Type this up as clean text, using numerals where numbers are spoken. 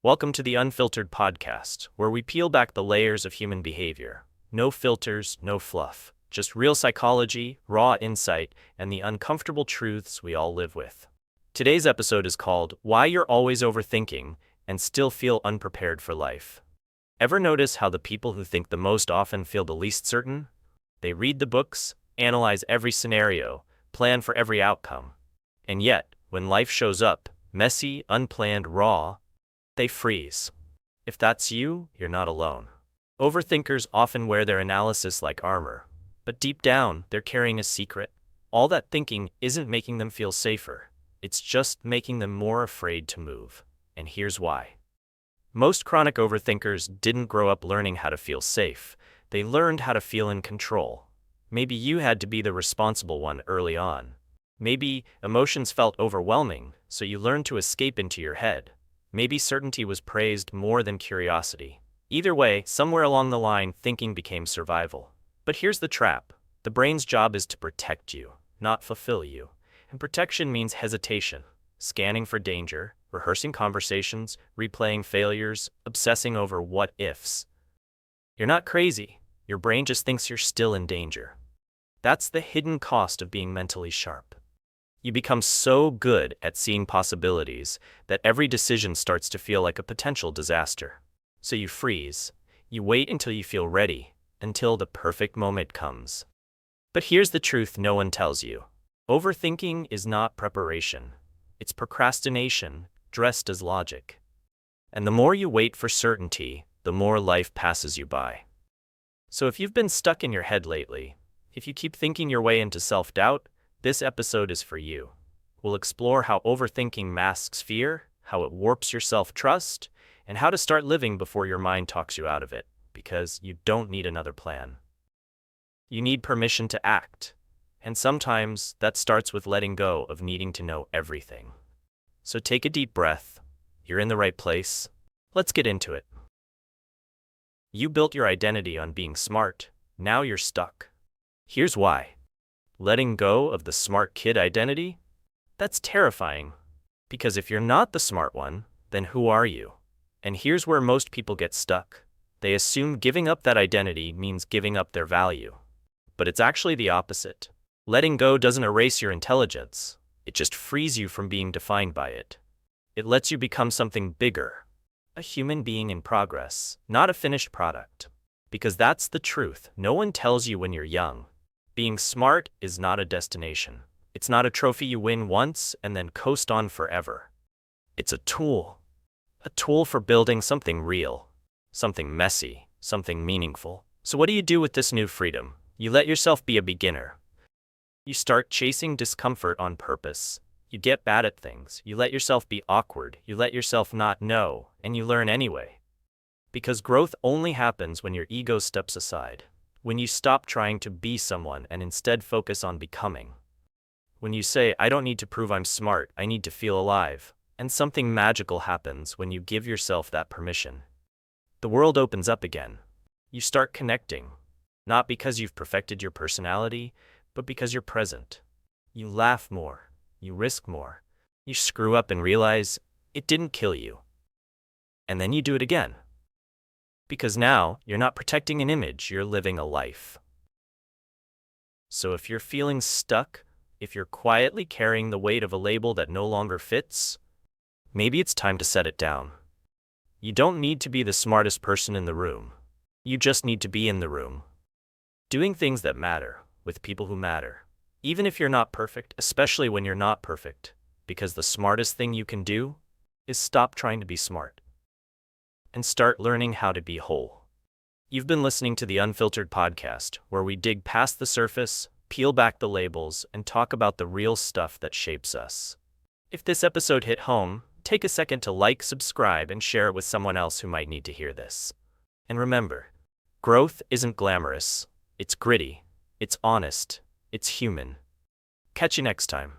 Welcome to the Unfiltered podcast, where we peel back the layers of human behavior. No filters, no fluff, just real psychology, raw insight, and the uncomfortable truths we all live with. Today's episode is called Why You're Always Overthinking and Still Feel Unprepared for Life. Ever notice how the people who think the most often feel the least certain? They read the books, analyze every scenario, plan for every outcome. And yet, when life shows up, messy, unplanned, raw, they freeze. If that's you, you're not alone. Overthinkers often wear their analysis like armor, but deep down, they're carrying a secret. All that thinking isn't making them feel safer. It's just making them more afraid to move. And here's why. Most chronic overthinkers didn't grow up learning how to feel safe. They learned how to feel in control. Maybe you had to be the responsible one early on. Maybe emotions felt overwhelming, so you learned to escape into your head. Maybe certainty was praised more than curiosity. Either way, somewhere along the line, thinking became survival. But here's the trap. The brain's job is to protect you, not fulfill you. And protection means hesitation, scanning for danger, rehearsing conversations, replaying failures, obsessing over what-ifs. You're not crazy. Your brain just thinks you're still in danger. That's the hidden cost of being mentally sharp. You become so good at seeing possibilities that every decision starts to feel like a potential disaster. So you freeze. You wait until you feel ready, until the perfect moment comes. But here's the truth no one tells you. Overthinking is not preparation. It's procrastination, dressed as logic. And the more you wait for certainty, the more life passes you by. So if you've been stuck in your head lately, if you keep thinking your way into self-doubt, this episode is for you. We'll explore how overthinking masks fear, how it warps your self-trust, and how to start living before your mind talks you out of it, because you don't need another plan. You need permission to act, and sometimes that starts with letting go of needing to know everything. So take a deep breath. You're in the right place. Let's get into it. You built your identity on being smart. Now you're stuck. Here's why. Letting go of the smart kid identity? That's terrifying. Because if you're not the smart one, then who are you? And here's where most people get stuck. They assume giving up that identity means giving up their value. But it's actually the opposite. Letting go doesn't erase your intelligence. It just frees you from being defined by it. It lets you become something bigger. A human being in progress, not a finished product. Because that's the truth. No one tells you when you're young. Being smart is not a destination. It's not a trophy you win once and then coast on forever. It's a tool. A tool for building something real, something messy, something meaningful. So what do you do with this new freedom? You let yourself be a beginner. You start chasing discomfort on purpose. You get bad at things. You let yourself be awkward. You let yourself not know, and you learn anyway. Because growth only happens when your ego steps aside. When you stop trying to be someone and instead focus on becoming. When you say, I don't need to prove I'm smart, I need to feel alive. And something magical happens when you give yourself that permission. The world opens up again. You start connecting. Not because you've perfected your personality, but because you're present. You laugh more. You risk more. You screw up and realize it didn't kill you. And then you do it again. Because now, you're not protecting an image, you're living a life. So if you're feeling stuck, if you're quietly carrying the weight of a label that no longer fits, maybe it's time to set it down. You don't need to be the smartest person in the room. You just need to be in the room. Doing things that matter, with people who matter. Even if you're not perfect, especially when you're not perfect, because the smartest thing you can do is stop trying to be smart. And start learning how to be whole. You've been listening to the Unfiltered podcast, where we dig past the surface, peel back the labels, and talk about the real stuff that shapes us. If this episode hit home, take a second to like, subscribe, and share it with someone else who might need to hear this. And remember, growth isn't glamorous. It's gritty. It's honest. It's human. Catch you next time.